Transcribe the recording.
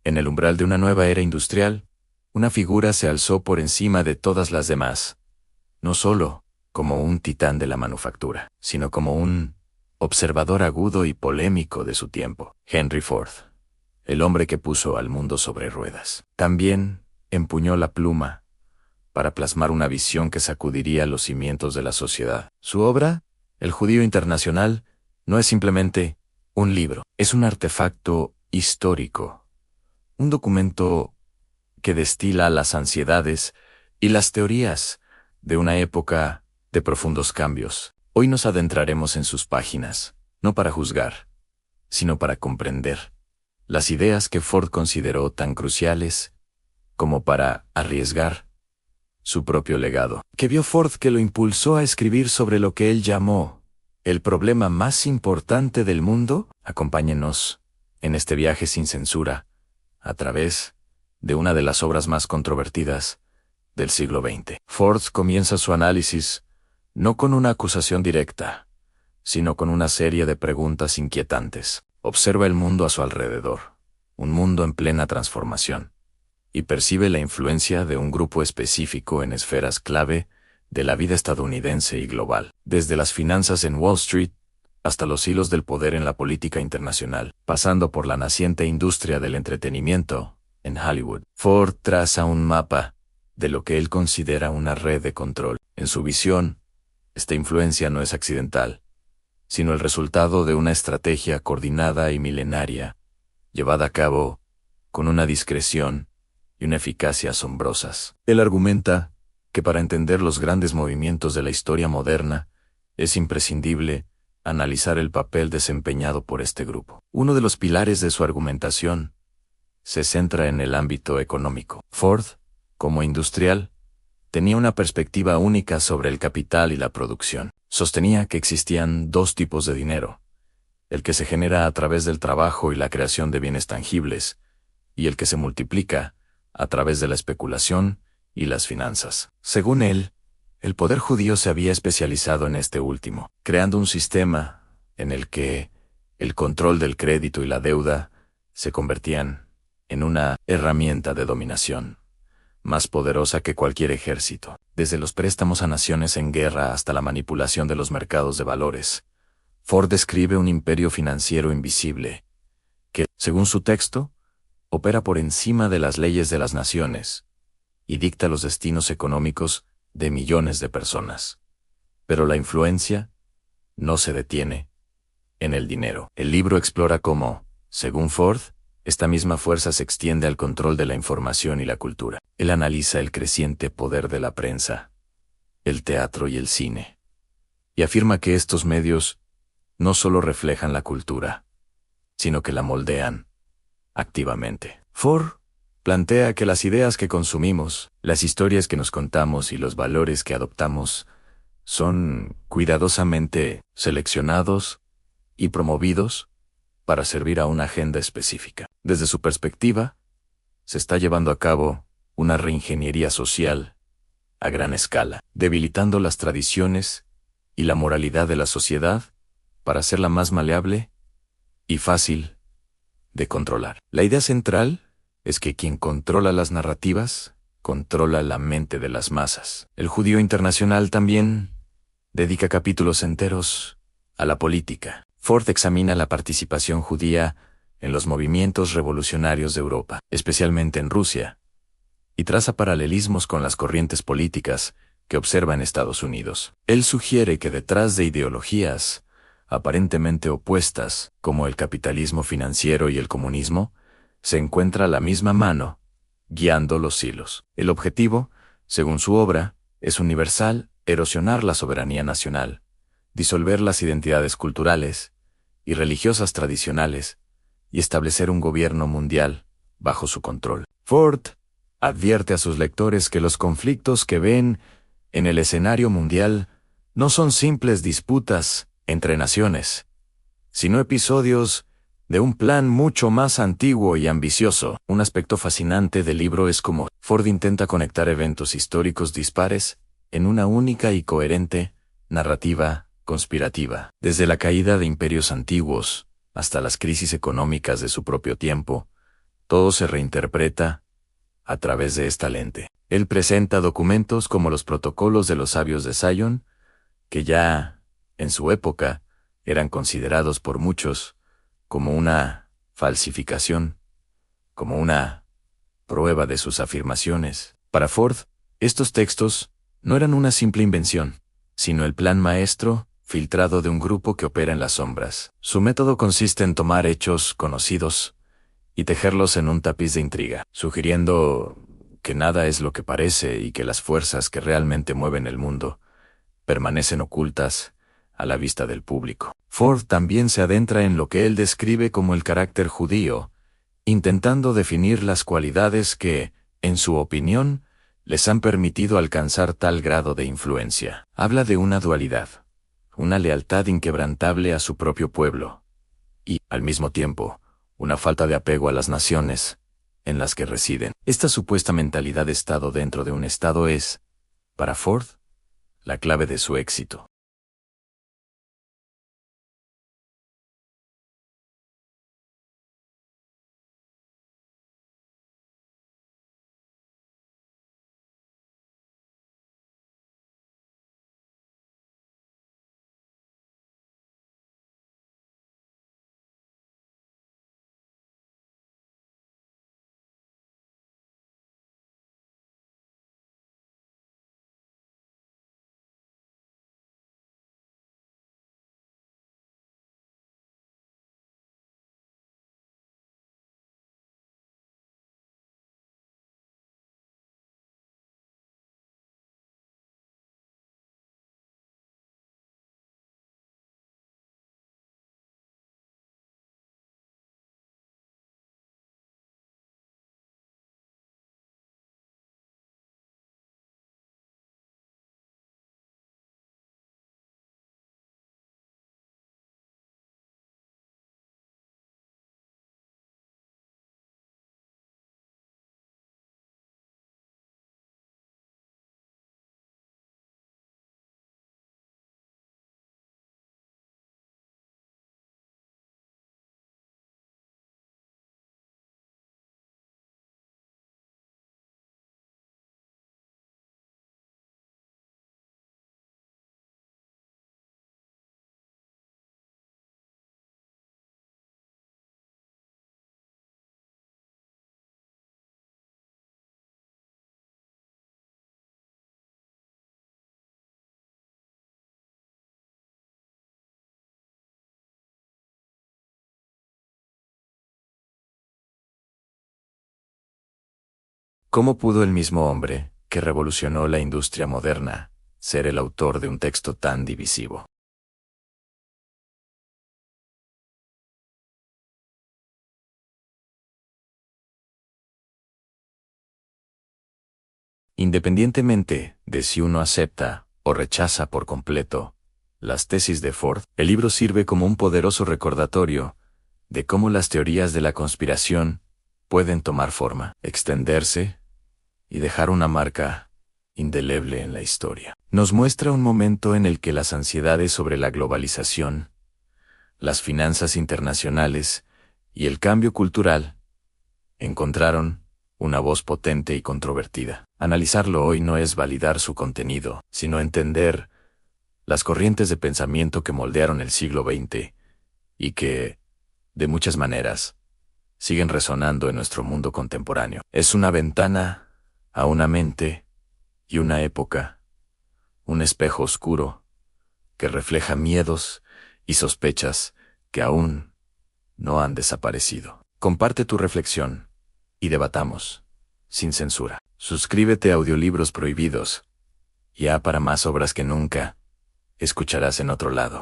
En el umbral de una nueva era industrial, una figura se alzó por encima de todas las demás, no solo como un titán de la manufactura, sino como un observador agudo y polémico de su tiempo. Henry Ford, el hombre que puso al mundo sobre ruedas. También empuñó la pluma para plasmar una visión que sacudiría los cimientos de la sociedad. Su obra, El Judío Internacional, no es simplemente un libro, es un artefacto histórico, un documento que destila las ansiedades y las teorías de una época de profundos cambios. Hoy nos adentraremos en sus páginas, no para juzgar, sino para comprender las ideas que Ford consideró tan cruciales como para arriesgar su propio legado. ¿Qué vio Ford que lo impulsó a escribir sobre lo que él llamó el problema más importante del mundo? Acompáñenos en este viaje sin censura a través de una de las obras más controvertidas del siglo XX. Ford comienza su análisis no con una acusación directa, sino con una serie de preguntas inquietantes. Observa el mundo a su alrededor, un mundo en plena transformación, y percibe la influencia de un grupo específico en esferas clave de la vida estadounidense y global, desde las finanzas en Wall Street hasta los hilos del poder en la política internacional, pasando por la naciente industria del entretenimiento en Hollywood. Ford traza un mapa de lo que él considera una red de control. En su visión, esta influencia no es accidental, sino el resultado de una estrategia coordinada y milenaria, llevada a cabo con una discreción y una eficacia asombrosas. Él argumenta que para entender los grandes movimientos de la historia moderna, es imprescindible analizar el papel desempeñado por este grupo. Uno de los pilares de su argumentación se centra en el ámbito económico. Ford, como industrial, tenía una perspectiva única sobre el capital y la producción. Sostenía que existían dos tipos de dinero: el que se genera a través del trabajo y la creación de bienes tangibles, y el que se multiplica a través de la especulación y las finanzas. Según él, el poder judío se había especializado en este último, creando un sistema en el que el control del crédito y la deuda se convertían en una herramienta de dominación más poderosa que cualquier ejército. Desde los préstamos a naciones en guerra hasta la manipulación de los mercados de valores, Ford describe un imperio financiero invisible que, según su texto, opera por encima de las leyes de las naciones y dicta los destinos económicos de millones de personas. Pero la influencia no se detiene en el dinero. El libro explora cómo, según Ford, esta misma fuerza se extiende al control de la información y la cultura. Él analiza el creciente poder de la prensa, el teatro y el cine, y afirma que estos medios no solo reflejan la cultura, sino que la moldean activamente. Ford plantea que las ideas que consumimos, las historias que nos contamos y los valores que adoptamos son cuidadosamente seleccionados y promovidos para servir a una agenda específica. Desde su perspectiva, se está llevando a cabo una reingeniería social a gran escala, debilitando las tradiciones y la moralidad de la sociedad para hacerla más maleable y fácil de controlar. La idea central es que quien controla las narrativas, controla la mente de las masas. El Judío Internacional también dedica capítulos enteros a la política. Ford examina la participación judía en los movimientos revolucionarios de Europa, especialmente en Rusia, y traza paralelismos con las corrientes políticas que observa en Estados Unidos. Él sugiere que detrás de ideologías aparentemente opuestas, como el capitalismo financiero y el comunismo, se encuentra la misma mano, guiando los hilos. El objetivo, según su obra, es universal: erosionar la soberanía nacional, disolver las identidades culturales y religiosas tradicionales, y establecer un gobierno mundial bajo su control. Ford advierte a sus lectores que los conflictos que ven en el escenario mundial no son simples disputas entre naciones, sino episodios de un plan mucho más antiguo y ambicioso. Un aspecto fascinante del libro es cómo Ford intenta conectar eventos históricos dispares en una única y coherente narrativa conspirativa. Desde la caída de imperios antiguos hasta las crisis económicas de su propio tiempo, Todo se reinterpreta a través de esta lente. Él presenta documentos como los protocolos de los sabios de Sion, que ya, en su época, eran considerados por muchos como una falsificación, como una prueba de sus afirmaciones. Para Ford, estos textos no eran una simple invención, sino el plan maestro filtrado de un grupo que opera en las sombras. Su método consiste en tomar hechos conocidos y tejerlos en un tapiz de intriga, sugiriendo que nada es lo que parece y que las fuerzas que realmente mueven el mundo permanecen ocultas a la vista del público. Ford también se adentra en lo que él describe como el carácter judío, intentando definir las cualidades que, en su opinión, les han permitido alcanzar tal grado de influencia. Habla de una dualidad, una lealtad inquebrantable a su propio pueblo, y, al mismo tiempo, una falta de apego a las naciones en las que residen. Esta supuesta mentalidad de Estado dentro de un Estado es, para Ford, la clave de su éxito. ¿Cómo pudo el mismo hombre, que revolucionó la industria moderna, ser el autor de un texto tan divisivo? Independientemente de si uno acepta o rechaza por completo las tesis de Ford, el libro sirve como un poderoso recordatorio de cómo las teorías de la conspiración pueden tomar forma, extenderse y dejar una marca indeleble en la historia. Nos muestra un momento en el que las ansiedades sobre la globalización, las finanzas internacionales y el cambio cultural encontraron una voz potente y controvertida. Analizarlo hoy no es validar su contenido, sino entender las corrientes de pensamiento que moldearon el siglo XX y que, de muchas maneras, siguen resonando en nuestro mundo contemporáneo. Es una ventana a una mente y una época, un espejo oscuro que refleja miedos y sospechas que aún no han desaparecido. Comparte tu reflexión y debatamos, sin censura. Suscríbete a Audiolibros Prohibidos, ya para más obras que nunca escucharás en otro lado.